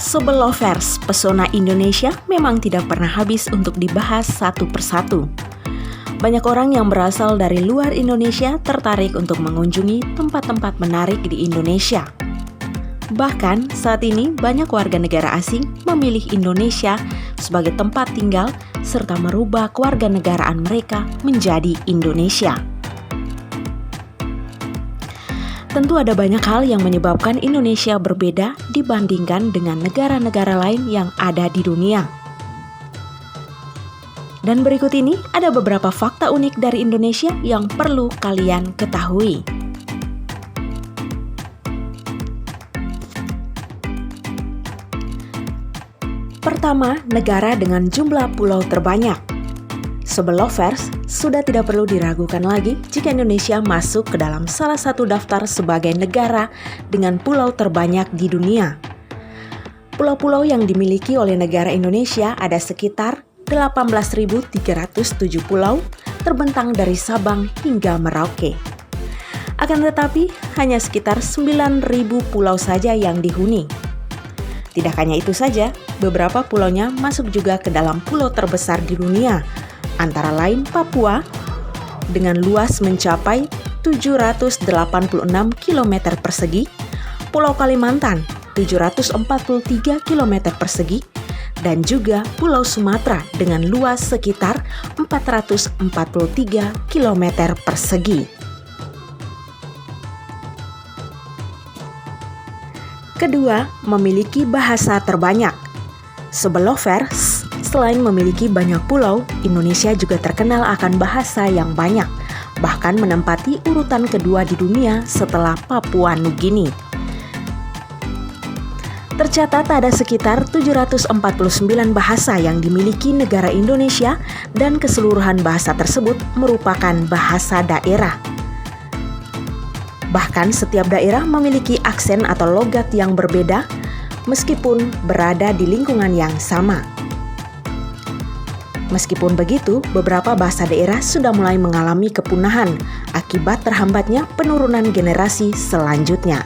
Sebelovers, pesona Indonesia memang tidak pernah habis untuk dibahas satu persatu. Banyak orang yang berasal dari luar Indonesia tertarik untuk mengunjungi tempat-tempat menarik di Indonesia. Bahkan saat ini banyak warga negara asing memilih Indonesia sebagai tempat tinggal serta merubah kewarganegaraan mereka menjadi Indonesia. Tentu ada banyak hal yang menyebabkan Indonesia berbeda dibandingkan dengan negara-negara lain yang ada di dunia. Dan berikut ini ada beberapa fakta unik dari Indonesia yang perlu kalian ketahui. Pertama, negara dengan jumlah pulau terbanyak. Sebelovers, sudah tidak perlu diragukan lagi jika Indonesia masuk ke dalam salah satu daftar sebagai negara dengan pulau terbanyak di dunia. Pulau-pulau yang dimiliki oleh negara Indonesia ada sekitar 18.307 pulau terbentang dari Sabang hingga Merauke. Akan tetapi, hanya sekitar 9.000 pulau saja yang dihuni. Tidak hanya itu saja, beberapa pulaunya masuk juga ke dalam pulau terbesar di dunia, antara lain Papua dengan luas mencapai 786 km persegi, Pulau Kalimantan 743 km persegi, dan juga Pulau Sumatera dengan luas sekitar 443 km persegi. Kedua, memiliki bahasa terbanyak. Sebelovers, selain memiliki banyak pulau, Indonesia juga terkenal akan bahasa yang banyak, bahkan menempati urutan kedua di dunia setelah Papua Nugini. Tercatat ada sekitar 749 bahasa yang dimiliki negara Indonesia dan keseluruhan bahasa tersebut merupakan bahasa daerah. Bahkan setiap daerah memiliki aksen atau logat yang berbeda meskipun berada di lingkungan yang sama. Meskipun begitu, beberapa bahasa daerah sudah mulai mengalami kepunahan akibat terhambatnya penurunan generasi selanjutnya.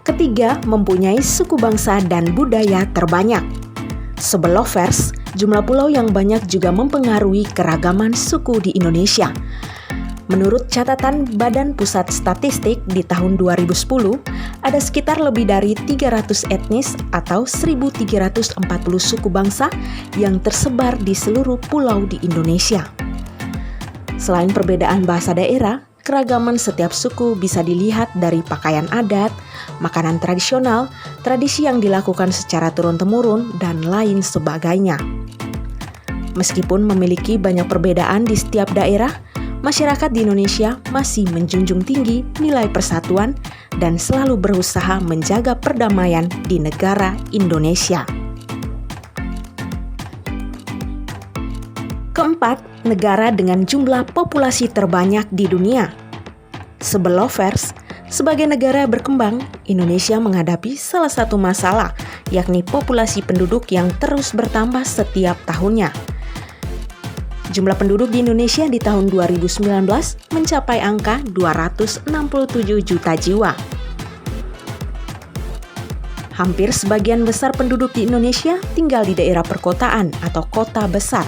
Ketiga, mempunyai suku bangsa dan budaya terbanyak. Sebelovers, jumlah pulau yang banyak juga mempengaruhi keragaman suku di Indonesia. Menurut catatan Badan Pusat Statistik di tahun 2010, ada sekitar lebih dari 300 etnis atau 1.340 suku bangsa yang tersebar di seluruh pulau di Indonesia. Selain perbedaan bahasa daerah, keragaman setiap suku bisa dilihat dari pakaian adat, makanan tradisional, tradisi yang dilakukan secara turun-temurun, dan lain sebagainya. Meskipun memiliki banyak perbedaan di setiap daerah, masyarakat di Indonesia masih menjunjung tinggi nilai persatuan dan selalu berusaha menjaga perdamaian di negara Indonesia. Keempat, negara dengan jumlah populasi terbanyak di dunia. Sebelovers, sebagai negara berkembang, Indonesia menghadapi salah satu masalah, yakni populasi penduduk yang terus bertambah setiap tahunnya. Jumlah penduduk di Indonesia di tahun 2019 mencapai angka 267 juta jiwa. Hampir sebagian besar penduduk di Indonesia tinggal di daerah perkotaan atau kota besar,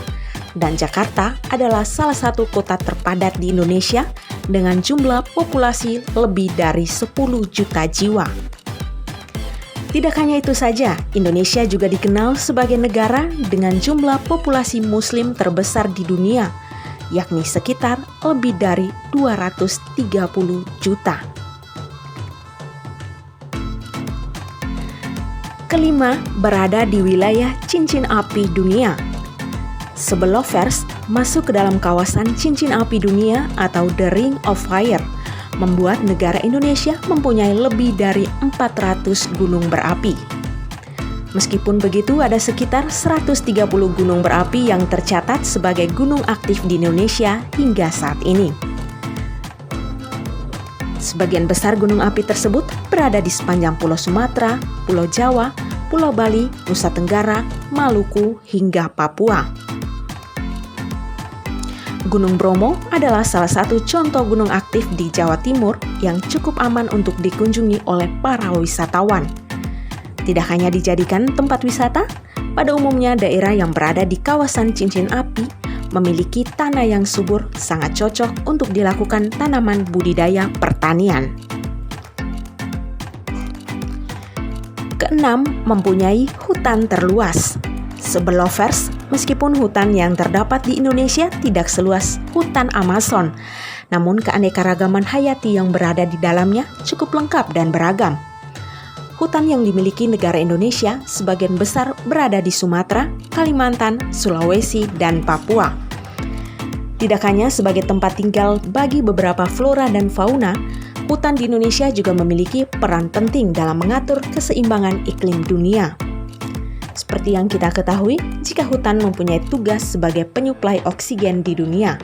dan Jakarta adalah salah satu kota terpadat di Indonesia dengan jumlah populasi lebih dari 10 juta jiwa. Tidak hanya itu saja, Indonesia juga dikenal sebagai negara dengan jumlah populasi muslim terbesar di dunia, yakni sekitar lebih dari 230 juta. Kelima, berada di wilayah cincin api dunia. Sebelovers masuk ke dalam kawasan cincin api dunia atau The Ring of Fire, membuat negara Indonesia mempunyai lebih dari 400 gunung berapi. Meskipun begitu, ada sekitar 130 gunung berapi yang tercatat sebagai gunung aktif di Indonesia hingga saat ini. Sebagian besar gunung api tersebut berada di sepanjang Pulau Sumatera, Pulau Jawa, Pulau Bali, Nusa Tenggara, Maluku, hingga Papua. Gunung Bromo adalah salah satu contoh gunung aktif di Jawa Timur yang cukup aman untuk dikunjungi oleh para wisatawan. Tidak hanya dijadikan tempat wisata, pada umumnya daerah yang berada di kawasan cincin api memiliki tanah yang subur, sangat cocok untuk dilakukan tanaman budidaya pertanian. Keenam, mempunyai hutan terluas. Sebelovers, meskipun hutan yang terdapat di Indonesia tidak seluas hutan Amazon, namun keanekaragaman hayati yang berada di dalamnya cukup lengkap dan beragam. Hutan yang dimiliki negara Indonesia sebagian besar berada di Sumatera, Kalimantan, Sulawesi, dan Papua. Tidak hanya sebagai tempat tinggal bagi beberapa flora dan fauna, hutan di Indonesia juga memiliki peran penting dalam mengatur keseimbangan iklim dunia. Seperti yang kita ketahui, jika hutan mempunyai tugas sebagai penyuplai oksigen di dunia.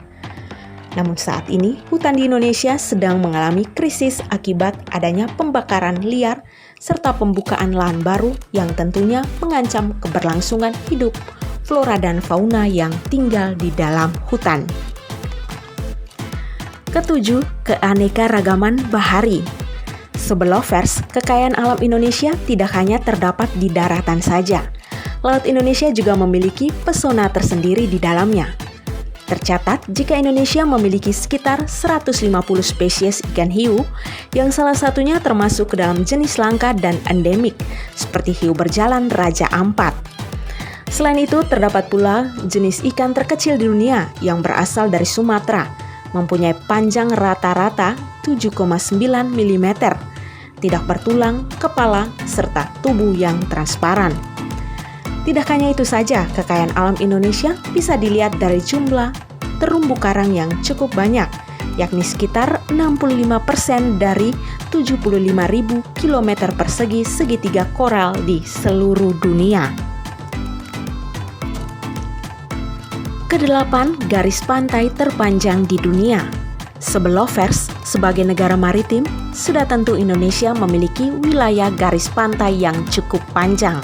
Namun saat ini, hutan di Indonesia sedang mengalami krisis akibat adanya pembakaran liar serta pembukaan lahan baru yang tentunya mengancam keberlangsungan hidup flora dan fauna yang tinggal di dalam hutan. Ketujuh, keanekaragaman bahari. Sebelovers, kekayaan alam Indonesia tidak hanya terdapat di daratan saja. Laut Indonesia juga memiliki pesona tersendiri di dalamnya. Tercatat jika Indonesia memiliki sekitar 150 spesies ikan hiu, yang salah satunya termasuk ke dalam jenis langka dan endemik, seperti hiu berjalan Raja Ampat. Selain itu, terdapat pula jenis ikan terkecil di dunia yang berasal dari Sumatera, mempunyai panjang rata-rata 7,9 mm, tidak bertulang, kepala, serta tubuh yang transparan. Tidak hanya itu saja, kekayaan alam Indonesia bisa dilihat dari jumlah terumbu karang yang cukup banyak, yakni sekitar 65% dari 75.000 km persegi segitiga koral di seluruh dunia. Kedelapan, garis pantai terpanjang di dunia. Sebelovers, sebagai negara maritim, sudah tentu Indonesia memiliki wilayah garis pantai yang cukup panjang.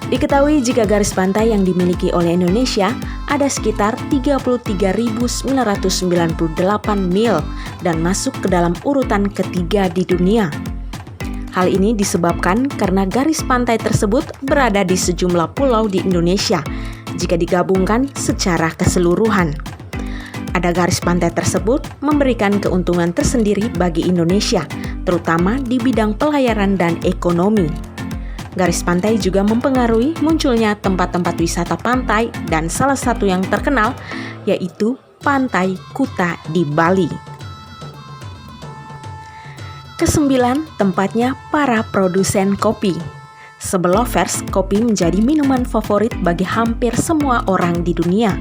Diketahui jika garis pantai yang dimiliki oleh Indonesia ada sekitar 33.998 mil dan masuk ke dalam urutan ketiga di dunia. Hal ini disebabkan karena garis pantai tersebut berada di sejumlah pulau di Indonesia jika digabungkan secara keseluruhan. Ada garis pantai tersebut memberikan keuntungan tersendiri bagi Indonesia, terutama di bidang pelayaran dan ekonomi. Garis pantai juga mempengaruhi munculnya tempat-tempat wisata pantai dan salah satu yang terkenal yaitu Pantai Kuta di Bali. Kesembilan, tempatnya para produsen kopi. Sebelovers, kopi menjadi minuman favorit bagi hampir semua orang di dunia.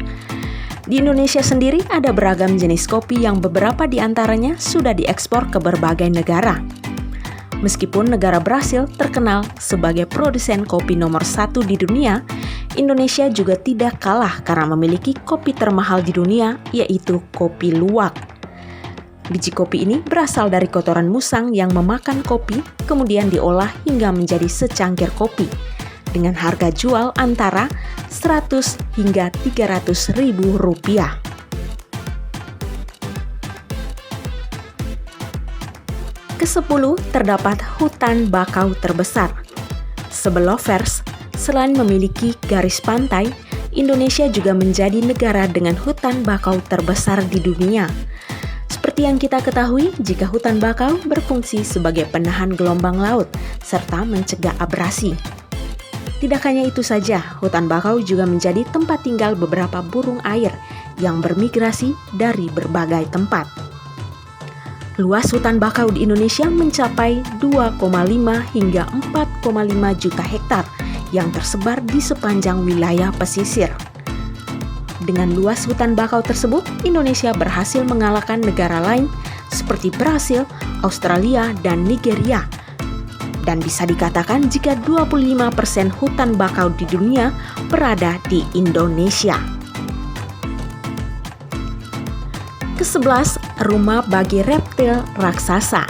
Di Indonesia sendiri ada beragam jenis kopi yang beberapa di antaranya sudah diekspor ke berbagai negara. Meskipun negara Brasil terkenal sebagai produsen kopi nomor 1 di dunia, Indonesia juga tidak kalah karena memiliki kopi termahal di dunia, yaitu kopi luwak. Biji kopi ini berasal dari kotoran musang yang memakan kopi, kemudian diolah hingga menjadi secangkir kopi, dengan harga jual antara 100 hingga 300 ribu rupiah. Kesepuluh, terdapat hutan bakau terbesar. Sebelovers, selain memiliki garis pantai, Indonesia juga menjadi negara dengan hutan bakau terbesar di dunia. Seperti yang kita ketahui, jika hutan bakau berfungsi sebagai penahan gelombang laut serta mencegah abrasi. Tidak hanya itu saja, hutan bakau juga menjadi tempat tinggal beberapa burung air yang bermigrasi dari berbagai tempat. Luas hutan bakau di Indonesia mencapai 2,5 hingga 4,5 juta hektar yang tersebar di sepanjang wilayah pesisir. Dengan luas hutan bakau tersebut, Indonesia berhasil mengalahkan negara lain seperti Brasil, Australia, dan Nigeria. Dan bisa dikatakan jika 25% hutan bakau di dunia berada di Indonesia. Ke-11, rumah bagi reptil raksasa.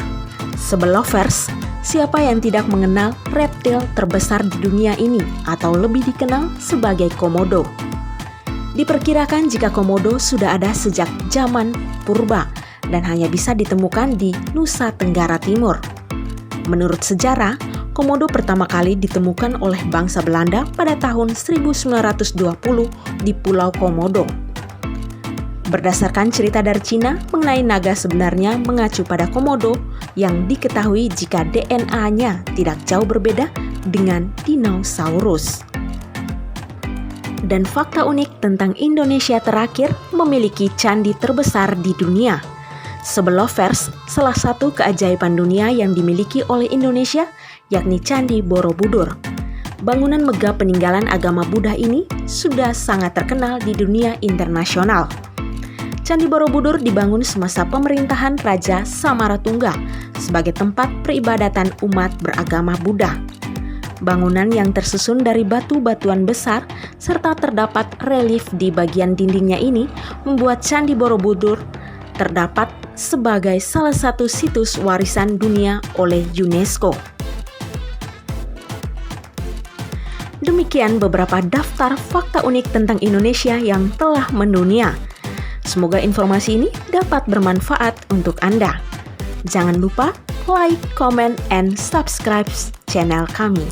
Sebelovers, siapa yang tidak mengenal reptil terbesar di dunia ini atau lebih dikenal sebagai komodo? Diperkirakan jika komodo sudah ada sejak zaman purba dan hanya bisa ditemukan di Nusa Tenggara Timur. Menurut sejarah, komodo pertama kali ditemukan oleh bangsa Belanda pada tahun 1920 di Pulau Komodo. Berdasarkan cerita dari Cina mengenai naga sebenarnya mengacu pada komodo yang diketahui jika DNA-nya tidak jauh berbeda dengan dinosaurus. Dan fakta unik tentang Indonesia terakhir memiliki candi terbesar di dunia. Sebelovers, salah satu keajaiban dunia yang dimiliki oleh Indonesia, yakni Candi Borobudur. Bangunan megah peninggalan agama Buddha ini sudah sangat terkenal di dunia internasional. Candi Borobudur dibangun semasa pemerintahan Raja Samaratungga sebagai tempat peribadatan umat beragama Buddha. Bangunan yang tersusun dari batu-batuan besar serta terdapat relief di bagian dindingnya ini membuat Candi Borobudur terdapat sebagai salah satu situs warisan dunia oleh UNESCO. Demikian beberapa daftar fakta unik tentang Indonesia yang telah mendunia. Semoga informasi ini dapat bermanfaat untuk Anda. Jangan lupa like, comment, and subscribe channel kami.